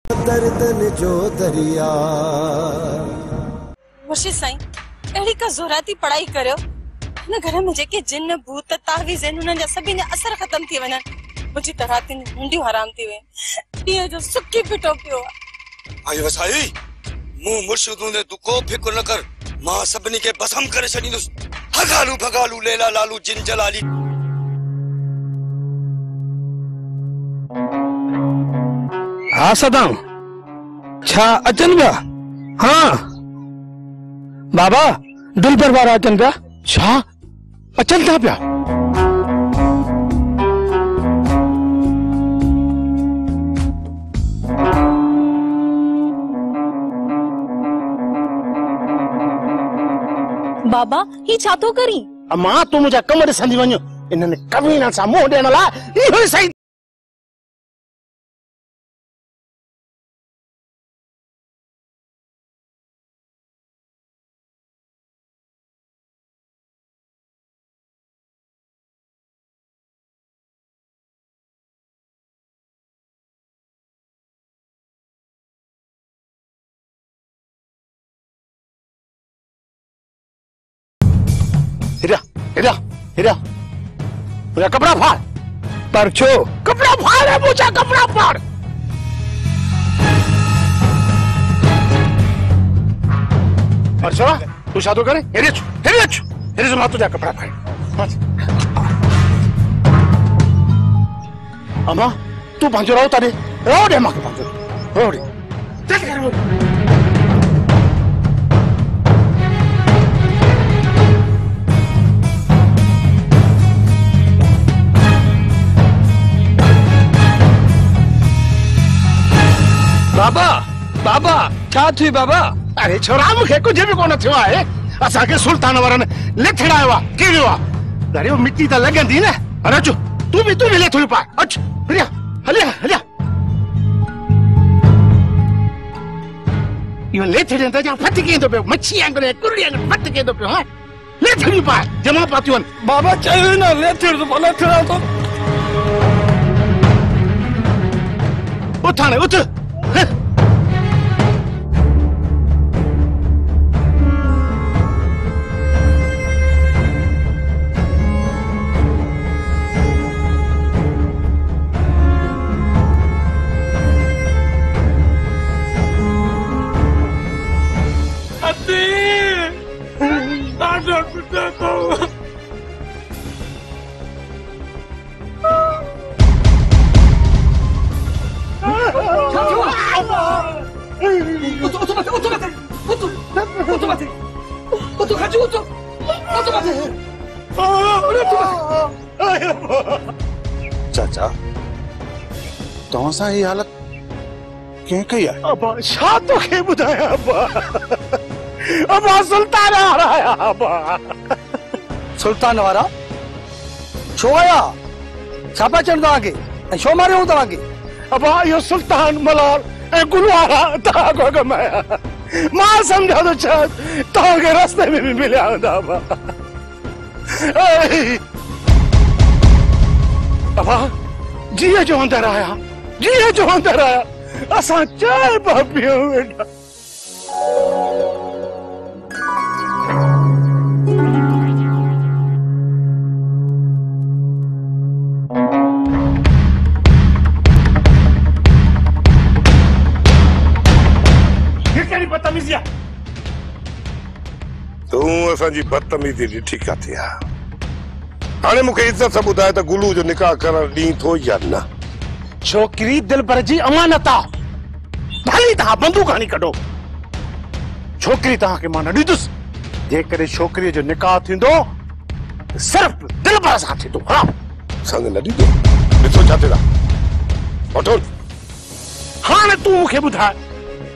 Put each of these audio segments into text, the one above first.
दर्दन जो दरिया मुर्शिद साईं अहिड़ी का ज़ोराती पढ़ाई करियो न घर में जेके जिन भूत तावीज़ आहिनि उन्हनि जा सभिनी जा असर ख़त्म थी वञनि। मुंहिंजी त रातिनि जूं मुंडियूं हराम थी वयूं, ॾींहं जो सुकी पिटो पियो आहे। आई वसाई मूं मुर्शिद ने तू को फिक्र न कर, मां सभिनी खे भस्म करे छॾींदुसि। हगालू भगालू लेला लालू जिन जलाली। हाँ सदाम छा अचन पिया? हाँ बाबा दिल पर वारा अचन पिया। छा अचन था पिया? बाबा ही छा तो करी? मां तू मुझा कम ॾिसंदी वञ, इन्हनि कमीननि सां मुंहुं ॾियण लाइ इहो ई सही। हिरा हिरा हिरा मुझा कपड़ा फाड़। पर छो? कपड़ा फाड़ है मुझा, कपड़ा फाड़। अच्छा तू शादो करे? हिरे मां तुझा कपड़ा फाड़। अम्मा तू पंहिंजो रहो तारे रहो दे मां पंहिंजो रहो दे चल कर। बाबा बाबा छा थी बाबा? अरे छोरा मूंखे कुछ भी कोन थियो आहे। असांखे सुल्तान वारनि लेथड़ायो आहे। केवियो आहे? अरे वो मिट्टी त लॻंदी न। अरे अचो तू भी लेथड़ी पाए। अच हलिया हलिया हलिया। इहो लेथड़ी त जा फट केंदो पियो, मच्छी आंगुर कुरड़ी आंगुर फट केंदो पियो। हां लेथड़ी पाए जमा पातियूं आहिनि। बाबा चयो न लेथड़ तो लेथड़ा तो उठ हाणे उठ। चाचा तव्हां सां ही हालत कंहिं कई आहे? अबा छा तोखे ॿुधायां अबा? अबा सुल्तान वारा आया अबा। सुल्तान वारा छो आया? छा पिया चवनि तव्हांखे ऐं छो मारियो तव्हांखे? अबा इहो सुल्तान मलार ऐं गुलवारा तव्हां खां कमाया। मां सम्झा थो छा तव्हांखे रस्ते में बि मिलिया हूंदा अबा। अबा जीअं जो अंदर आया, जीअं जो अंदर आया असां चाय पिया पियूं वेठा। बदतमीजी तू असांजी बदतमीजी ॾिठी काथे आहे? हाणे मूंखे इज़त सां ॿुधाए त गुलू जो निकाह करण ॾींहुं थो या न? छोकिरी दिलबर जी अमानत आहे। भली तव्हां बंदूक हणी कढो, छोकिरी तव्हांखे मां न ॾींदुसि। जेकॾहिं छोकिरीअ जो निकाह थींदो सिर्फ़ दिलबर सां थींदो। हा संग न ॾींदो। ॾिसो छा थियो आहे। वठो हाणे तूं मूंखे ॿुधाए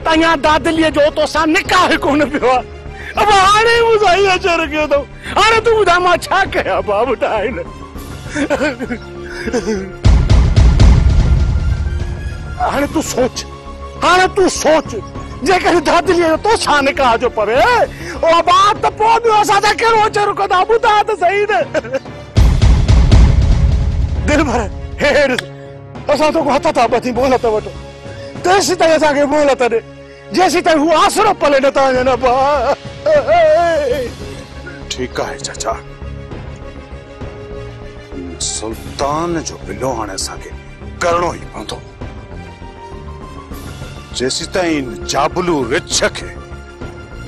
तव्हां दादलीअ जो तोसां निकाह कोन पियो आहे। अब हाणे मूंसां हीअ अचर कयो अथव। हाणे तूं ॿुधाए मां छा कयां? बाबा ॿुधाए न। हाणे तूं सोच, हाणे तूं सोच जेकॾहिं दादलीअ जो तोसां निकाह जो पवे ओ बात त पोइ बि असांजा कहिड़ो अचर कंदा? ॿुधाए त सही न। दिलबर हे ॾिस असां तोखे हथ था ॿधी बोल त वठो। तेसी ताईं असांखे मोहलत ॾे, जेसी ताईं हू आसरो पले नथा वञनि भाउ। ठीकु आहे चाचा, सुल्तान जो बिलो हाणे असांखे करणो ई पवंदो। जेसी ताईं जाबलू रिछ खे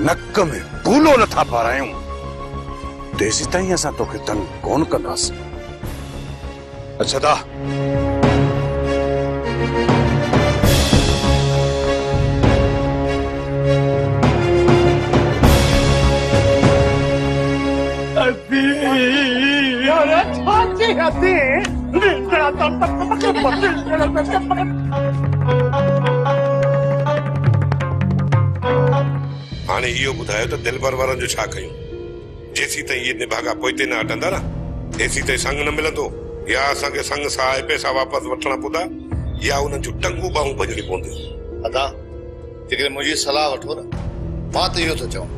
नक में भूलो नथा पारायूं, तेसी ताईं असां तोखे तंग कोन कंदासीं। अच्छा दा हाणे इहो ॿुधायो त दिलबर वारनि जो छा कयूं? जेसी ताईं ये निभागा पोइते न हटंदा न, तेसी ताईं संग न मिलंदो। या असांखे संग सां पैसा वापसि वठणा पवंदा, या उन्हनि जूं टंगूं बाहूं भॼणी पवंदियूं। अदा जेकॾहिं मुंहिंजी सलाह वठो न, मां त इहो थो चवां,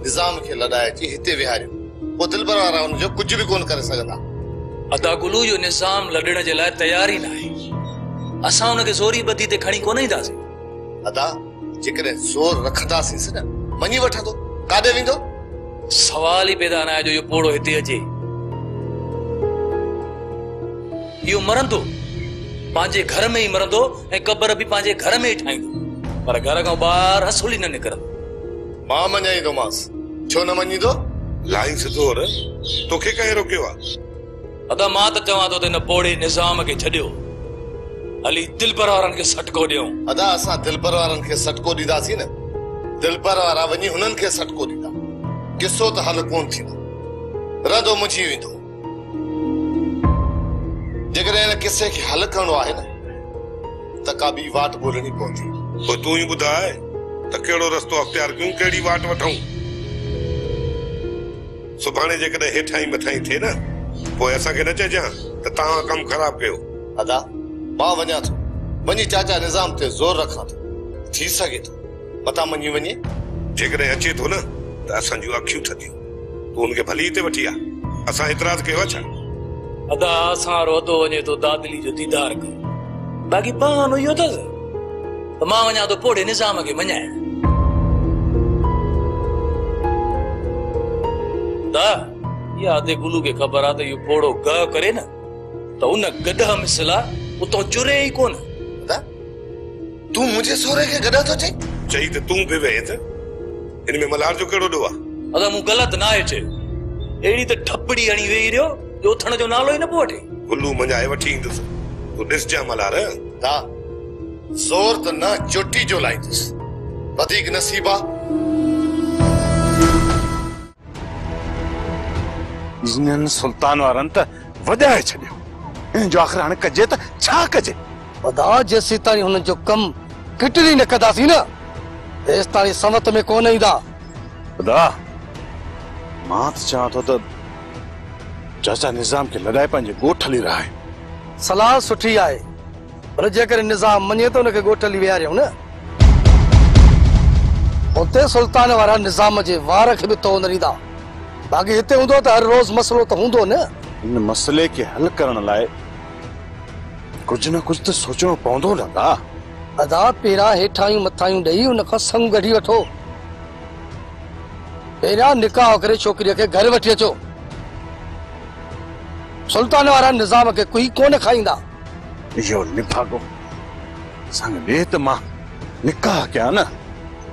निज़ाम खे लॾाए अची हिते विहारियो, पोइ दिलबर वारा हुनजो कुझु बि कोन करे सघंदा। अदा गुलू जो निज़ाम लॾण जे लाइ तयार ई न आहे। असां हुनखे ज़ोरी ॿधी ते खणी कोन ईंदासीं। अदा जेकॾहिं ज़ोर रखंदासीं न, मञी वठंदो, काॾे वेंदो? सवाल ई पैदा न आहे जो इहो पोड़ो हिते अचे। इहो मरंदो, पंहिंजे घर में ई मरंदो ऐं क़बर बि पंहिंजे घर में ई ठाहींदो, पर घर खां ॿाहिरि हसूली न निकिरंदो। मां मञाईंदोमांसि, छो न मञींदो? लाइन सिधोर तोखे कंहिं रोकियो आहे? अदा मां त चवां थो त हिन पोड़े निज़ाम खे छॾियो, हली दिलबर वारनि खे सटको ॾियूं। अदा असां दिलबर वारनि खे सटको ॾींदासीं न, दिलबर वारा वञी हुननि खे सटको ॾींदा, किसो त हल कोन थींदो, रदो मुझी वेंदो। जेकॾहिं हिन किसे खे हल करणो आहे न, त का ॿी वाट ॻोल्हणी पवंदी। पोइ तूं ई ॿुधाए त कहिड़ो रस्तो अख़्तियार कयूं, कहिड़ी वाट वठूं? सुभाणे जेकॾहिं हेठां ई मथां ई थिए न, पोइ असांखे न चइजां त तव्हां कमु ख़राबु कयो। अदा मां वञा थो, वञी चाचा निज़ाम ते ज़ोर रखां थो, थी सघे थो मथां मञी वञे। जेकॾहिं अचे थो न त असांजूं अखियूं थधियूं, तूं हुनखे भली हिते वठी आ, असां एतिराज़ कयो आहे छा? अदा असां रोदो वञे तो दादली जो दीदार कर, बाक़ी बहानो इहो अथसि त मां वञा तो पोड़े निज़ाम खे मञाइण। दा या ते गुलू खे ख़बर आहे त इहो पोड़ो ग करे न त उन गॾह मिसला उतो चुरे ई कोन। अदा तूं मुंहिंजे सोरे खे गॾह थो चई? चई त तूं बि वेह त इन में मल्हार जो कहिड़ो ॾोह आहे? अदा मूं ग़लति न आहे चयो, अहिड़ी त ठपड़ी हणी वेही रहियो जो उथण जो नालो ई न पियो वठे। गुलू मञाए वठी ईंदुसि, तूं ॾिसजां मल्हार। दा ज़ोर त न चोटी जो लाईंदुसि, वधीक नसीब आहे। इन्हनि सुल्तान वारनि त वॼाए छॾियो, इन जो आख़िर हाणे कजे त छा कजे? अदा जेसी ताईं हुननि जो कमु किटरी न कंदासीं न, तेसि ताईं सवत में कोन ईंदा। खुदा मां त चवां थो त चाचा निज़ाम खे लॻाए पंहिंजे ॻोठ हली रहा आहे। सलाह सुठी आहे, पर जेकर निज़ाम मञे तो हुनखे ॻोठ हली विहारियूं न, उते सुल्तान वारा निज़ाम जे वार खे बि तो न ॾींदा। बाक़ी हिते हूंदो त हर रोज़ मसलो त हूंदो न। इन मसले खे हल करण लाइ कुझु न कुझु त सोचणो पवंदो न। अदा पहिरां हेठायूं मथायूं ॾेई हुन खां संग कढी वठो, पहिरियां निकाह करे छोकिरीअ खे घर वठी अचो। सुल्तान वारा निज़ाम खे कोई कोन खाईंदा। इहो निभागो संग ॾे त मां निकाह कयां न,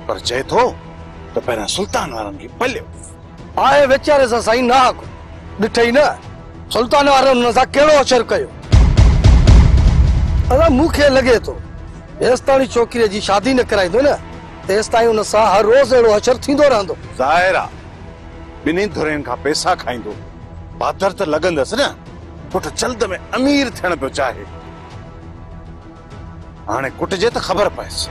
पर चए थो त पहिरियां सुल्तान वारनि खे पलियो आहे वीचारे सां साईं ना ॾिठई न, सुल्तान वारनि हुन सां कहिड़ो असर कयो। अदा मूंखे लॻे थो जेसि ताईं छोकिरीअ जी शादी न कराईंदो न, तेसि ताईं हुन सां हर रोज़ अहिड़ो असर थींदो रहंदो। ज़ाहिर आहे ॿिन्ही धुरनि खां पैसा खाईंदो, बादर त लॻंदसि न। पुट जल्द में अमीर थियण पियो चाहे, हाणे कुटिजे त ख़बर पएसि।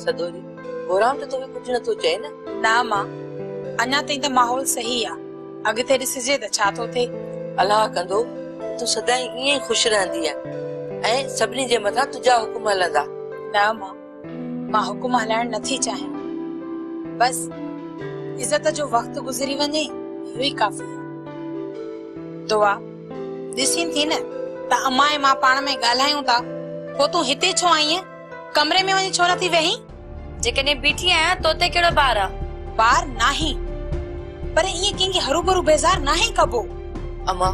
सदोरी गोराम त तोखे कुझु नथो चए न? ना मां, अञा ताईं त माहौल सही आहे, अॻिते ॾिसजे त छा थो थिए। अलाह कंदो तूं सदाई ईअं ई ख़ुशि रहंदी ऐं सभिनी जे मथां तुंहिंजा हुकुम हलंदा। न मां हुकुम हलाइण नथी चाहियां, बस इज़त जो वक़्तु गुज़री वञे इहो ई काफ़ी आहे। दुआ ॾिसीं थी न त अम्मा ऐं मां पाण में ॻाल्हायूं था पो तू हिते छो आई है? कमरे में वनी छोरा थी वही? जेकने बीठी आया तोते केड़ो बार आ? बार नाही, पर ये केंगे हरू भरू बेजार नाही कबो। अम्मा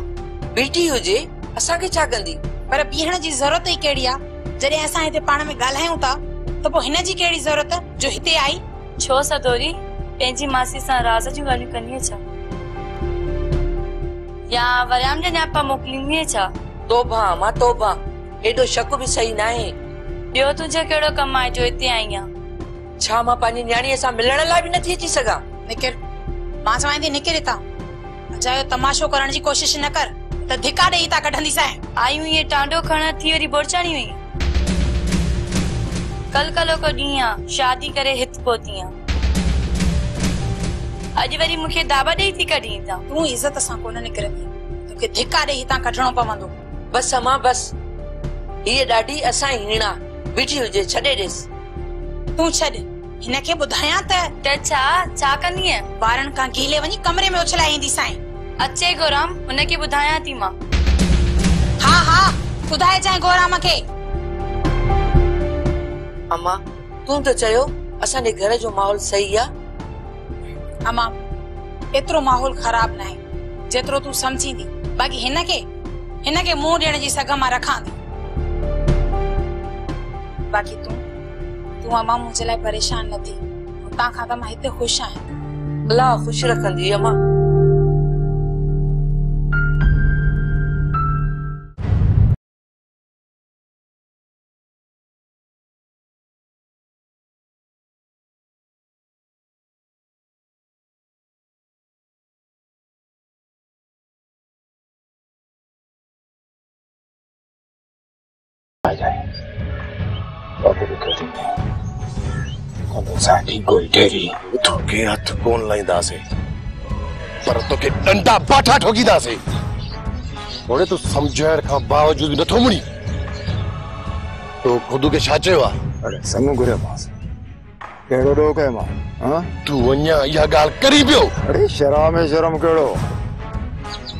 बेटी हुजे असा के छा कंदी? पर बीहण जी जरूरत ही केड़ी आ? जरे असा हिते पाण में गालायूं ता तो पो हिन जी केड़ी जरूरत जो हिते आई? छो सदोरी पेंजी मासी सा राज जी गाली करनी छा या वराम जे न्यापा मोकलिनी छा? तोबा अम्मा तोबा, एडो शक भी सही नाहे। बियो तुझे केड़ो कम आहे जो हिते आई आ? छा मां पानी न्याणी सा मिलण ला भी नथी अची सगा? निकिर, मां चवांदी निकिर हितां। अजायो तमाशो करण जी कोशिश न कर त धिका ॾेई ता कढंदी सां। आयूं ये टांडो खण थी वरी बोरचाणी हुई। कल कलो को ॾींहुं आ, शादी करे हित पहुती आ। अॼु वरी मूंखे दाबा ॾेई थी कढी था। तूं इज्जत सां कोन निकिरंदी, तोखे धिका ॾेई हितां कढणो पवंदो। बस अम्मा बस, ये ॾाढी असां हीणा बीठी हुजे छॾे ॾेस। तूं छॾ, हिनखे ॿुधायां त छा कंदी है? ॿारनि खां गीले वञी कमरे में उछलाए ईंदी सां। अचे गोराम, हुनखे ॿुधायां थी मां। हा हा ॿुधाए जाए गोराम खे। अम्मा तूं त चयो असांजे घर जो माहौल सही आ। अम्मा एतिरो माहौल ख़राब नाहे जेतिरो तूं समझींदी। बाक़ी हिनखे मुंहुं ॾियण जी सघ मां रखां थी। बाक़ी तूं अम्मा मुंहिंजे लाइ परेशान न थी। हुतां खां त मां हिते ख़ुशि आहियां। अल्लाह ख़ुशि रखंदी अम्मा। तोखे हथ कोन लाईंदासीं, पर तोखे डंडा बाठा ठोकींदासीं। थोड़े तूं सम्झाइण खां बावजूद नथो मुड़ी। तो खुद के छा चयो आहे? अरे संग घुरियोमांसि, कहिड़ो ॾोह कयोमांव? हाँ तूं अञा इहा ॻाल्हि करी पियो? अरे शराब में शर्म कहिड़ो?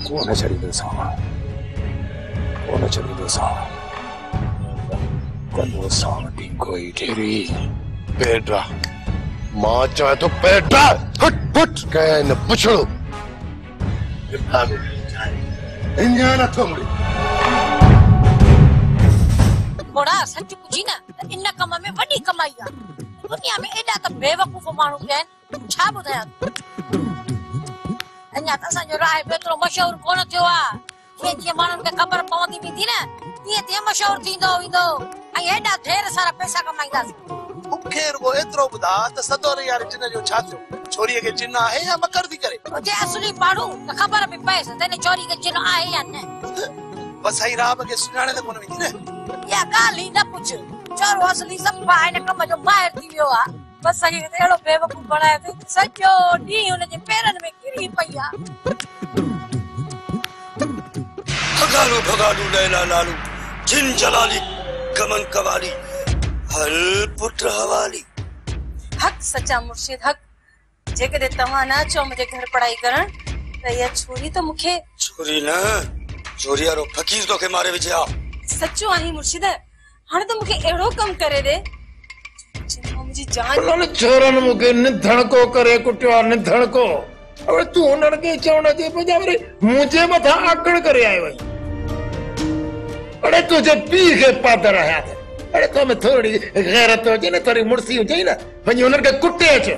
कोन छॾींदोसांव, कोन छॾींदोसांव। कंदोसांव ढिंगोई ढेरी। पेड्रा मां चाहे तो पेड्रा फुट फुट कहे न पुछड़ो इंजा नथो मुड़ी। मोड़ा सच पुछी ना इन कम में वडी कमाई आ। दुनिया में एडा त बेवकूफ माण्हू आहिनि, छा ॿुधायां। अञा त असांजो राह एतिरो मशहूर कोन थियो आ। जीअं माण्हुनि खे ख़बर पवंदी वेंदी न तीअं तीअं मशहूर थींदो वेंदो ऐं एडा ढेर सारा पैसा कमाईंदासीं। मूंखे रुगो एतिरो ॿुधा त सदोरे यार जिन जो छा थियो? छोरीअ खे जिन आहे या मकर थी करे? जे असली माण्हू त ख़बर बि पए त हिन छोरी खे जिन आहे या न। बस आई राब खे सुञाणे त कोन वेंदी न। या ॻाल्हि ई न पुछ, छोरो असली सफ़ा हिन कम जो माहिर थी वियो आ। बस आई अहिड़ो बेवकूफ़ बणायो अथई सॼो ॾींहुं हुनजे पेरनि में किरी पई आ। भगालू भगालू लैला लालू जिन जलाली गमन कवाली हल पुत्र हवाली। हक सच्चा मुर्शिद हक। जेकॾहिं तव्हां न अचो मुंहिंजे घर पढ़ाई करण त इहा छोरी त मूंखे छोरी न छोरी वारो फकीर तोखे मारे विझे आ। सचो आहे मुर्शिद, हाणे त मूंखे अहिड़ो कम करे दे मुंहिंजी जान। छोरन मूंखे निधण को करे कुटियो निधण को। अब तू उन्हनि खे चवण जे बजाय वरी मुंहिंजे मथां आकड़ करे आयो आहीं। अरे तुझे पीउ खे पादर आया थे। अरे तो में थोड़ी गैरत हुजे न, थोड़ी मुर्सी हुजे न, वञी उन्हनि खे कुटे अच।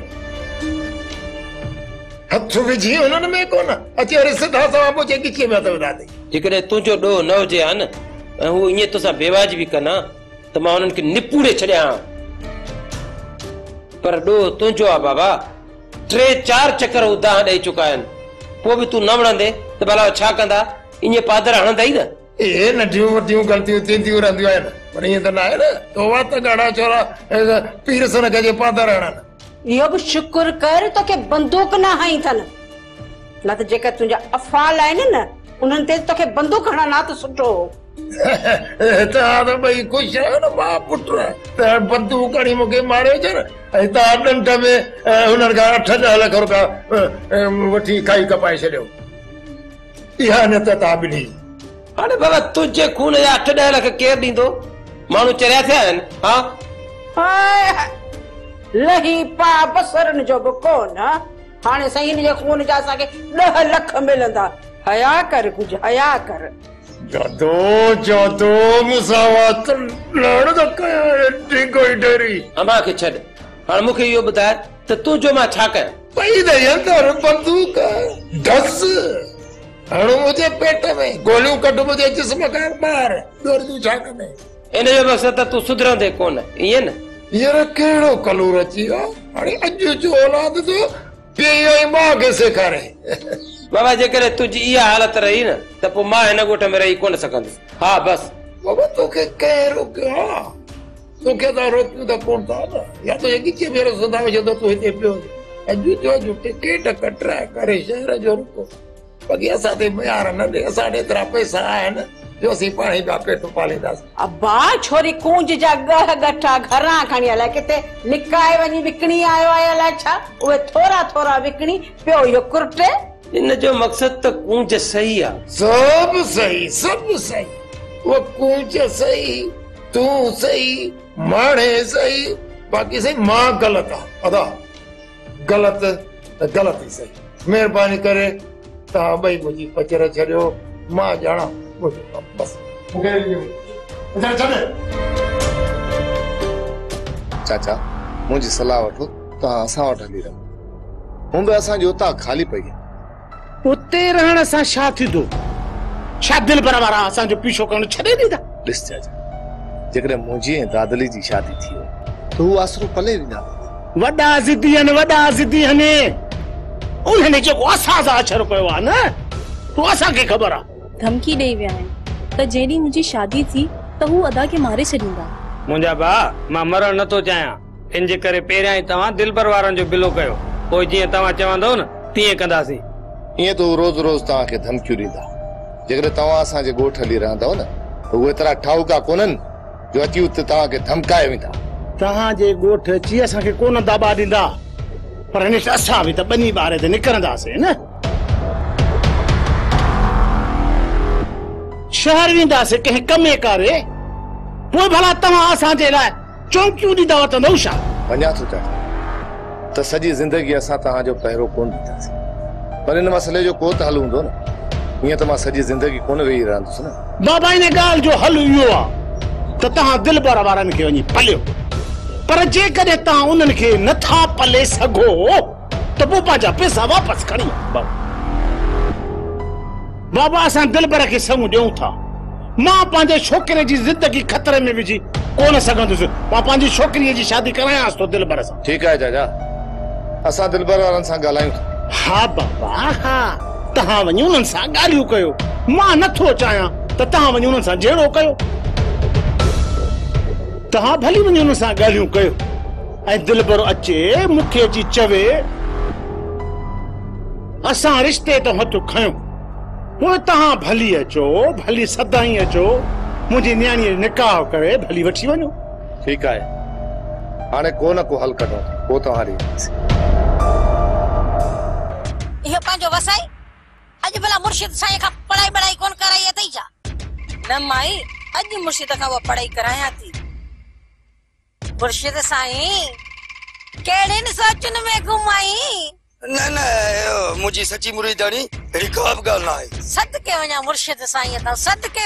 हथ विझी उन्हनि में कोन अचे वरी सिधा सवा मुंहिंजे गिचे में थो दादी। जेकॾहिं तुंहिंजो ॾोह न हुजे हा न ऐं हू ईअं तोसां बेवाजिबी कनि त मां उन्हनि खे निपूड़े छॾियां हा। पर ॾोह तुंहिंजो आहे बाबा। 3-4 चकर उदाह ॾेई चुका आहिनि, पोइ बि तूं न वणंदे त भला छा कंदा? ईअं पादर हणंदा ई न। ए नंढियूं वॾियूं ग़लतियूं थींदियूं रहंदियूं आहिनि, पर ईअं त न आहे न। तोवा त गाड़ा छोरा पीर सन खे पादर हणनि। इहो बि शुक्र कर तोखे बंदूक न हई अथनि, न त जेका तुंहिंजा अफ़ाल आहिनि न उन्हनि ते तोखे बंदूक हणनि हा त सुठो। तव्हां त भई ख़ुशि आहियो न मां पुट त बंदूक हणी मूंखे मारियो छो न। ऐं तव्हां ॾंड में हुननि खां 8-10 लख रुपया वठी खाई कपाए छॾियो। इहा न त तव्हां ॿिन्ही। हाणे बाबा तुंहिंजे खून जा 8-10 लख केरु ॾींदो? माण्हू चरिया थिया आहिनि हा हाय हाय। लही पा बसरनि जो बि कोन हाणे साईं जे खून जा असांखे 10 लख मिलंदा हया कर कुझु हया कर जादो मुसावत लड़ तो कया कोई डरी अमा खे छॾ हाणे मूंखे इहो ॿुधाए त तूं जो मां छा कयां पई दे अंदर बंदूक दस हणो मुझे पेट में गोलियों कढ मुझे जिस्म का मार दौड़ तू छा करे इन जो मक़सद त तूं सुधरंदे कोन ईअं न यार केड़ो कलूर अची वियो हाणे अॼु जो औलाद तो पीउ ऐं माउ खे सेखारे बाबा जेकॾहिं तुंहिंजी इहा हालत रही न त पोइ मां हिन ॻोठ में रही कोन सघंदुसि हा बस बाबा तोखे कंहिं रोकियो हा तोखे त रोकियो त कोन था न या तो गिचे भेरो सदा वजंदो तूं हिते पियो अॼु जो टिकेट कटराए करे शहर जो रुको बाक़ी असां ते मयार न ॾे असां ॾे एतिरा पैसा आहिनि जो असीं पाण ई पिया पेट पालींदासीं अब्बा छोरी कूंज जा गह गठा घरां खणी अलाए किथे निकाए वञी विकणी आयो आहे अलाए छा उहे थोरा थोरा विकणी पियो इहो कुर्टे इन जो मक़सद त कूंज सही आहे सब सही वो कूंज सही तू सही माणे सही बाकी सही मां गलत आहे अदा गलत ही सही मेहरबानी करे तव्हां ॿई मुंहिंजी पचर छॾियो मां ॼाणा बस चाचा मुंहिंजी सलाह वठो तव्हां असां वटि हली रहो हूं बि असांजी उतां ख़ाली पई आहे उते रहण सां छा थींदो छा दिल पर वारा असांजो पीछो करणु छॾे ॾींदा ॾिस चाचा जेकॾहिं मुंहिंजी ऐं दादली जी शादी थी वई त हू आसरो पले वेंदा वॾा ज़िदी आहिनि उन्हनि जेको असां सां अछर कयो आहे न तूं असांखे ख़बर आहे धमकी ॾेई विया आहिनि त जेॾी मुंहिंजी शादी थी त हू अदा खे मारे छॾींदा मुंहिंजा भाउ मां मरण नथो चाहियां इन जे करे पहिरियां ई तव्हां दिलबर वारनि जो बिलो कयो पोइ जीअं तव्हां चवंदव न तीअं कंदासीं ईअं त रोज़ तव्हांखे धमकियूं ॾींदा जेकॾहिं तव्हां असांजे ॻोठ हली रहंदव न त उहे एतिरा ठाऊका कोन्हनि जो अची उते तव्हांखे धमकाए वेंदा तव्हांजे ॻोठ अची असांखे कोन दाबा ॾींदा पर हिन असां बि त ॿनी ॿार ते निकिरंदासीं न शहर वेंदासीं कंहिं कमे कारे पोइ भला तव्हां असांजे लाइ चौंकियूं ॾींदा वठंदव छा वञा थो चाचा त सॼी ज़िंदगी असां तव्हांजो पहिरो कोन ॾींदासीं पर हिन मसइले जो को त हल हूंदो न हीअं त मां सॼी ज़िंदगी कोन वेही रहंदुसि न बाबा इन ॻाल्हि जो हल इहो आहे त तव्हां दिलबर वारनि खे वञी पलियो पर जेकॾहिं तव्हां उन्हनि खे नथा पले सघो त पोइ पंहिंजा पैसा वापसि खणी बाबा असां दिलबर खे साम्हूं ॾियूं था मां पंहिंजे छोकिरे जी ज़िंदगी ख़तरे में विझी कोन सघंदुसि मां पंहिंजी छोकिरीअ जी शादी करायांसि थो दिलबर सां ठीकु आहे चाचा असां दिलबर वारनि सां ॻाल्हायूं था हा बाबा हा तव्हां वञी उन्हनि सां ॻाल्हियूं कयो मां नथो चाहियां त तव्हां वञी उन्हनि सां जहिड़ो कयो तव्हां भली वञी उन्हनि सां ॻाल्हियूं कयो ऐं दिलबर अचे मूंखे अची चवे असां रिश्ते तो हथ खयूं पोइ तव्हां भली अचो भली सदाई अचो मुंहिंजी न्याणीअ जो निकाह करे भली वठी वञो ठीकु आहे हाणे को न को हल कढो पोइ तव्हां इहो पंहिंजो वसाई अॼु भला मुर्शिद साईं खां पढ़ाई कोन कराई अथई छा न माई अॼु मुर्शिद खां उहा पढ़ाई करायां थी मुर्शिद साईं कहिड़ियुनि सोचनि में घुमाई न मुंहिंजी सची मुरीदानी अहिड़ी का बि ॻाल्हि न आहे सदके वञा मुर्शिद साईं त सदके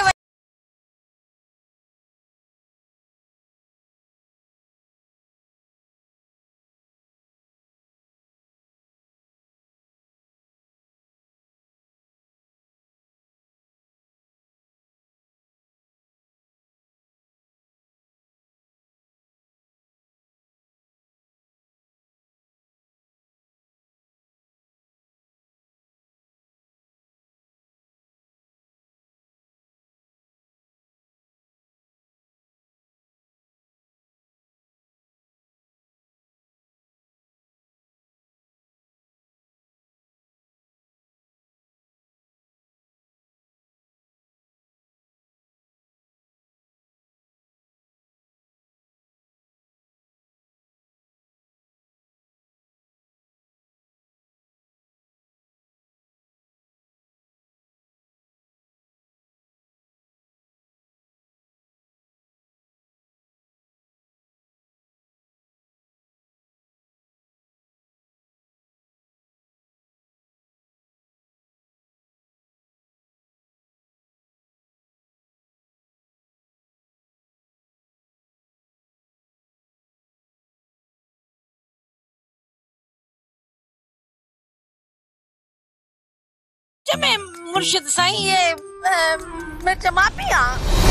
सच में मुर्शिद साईं ये मिर्च मां पी आ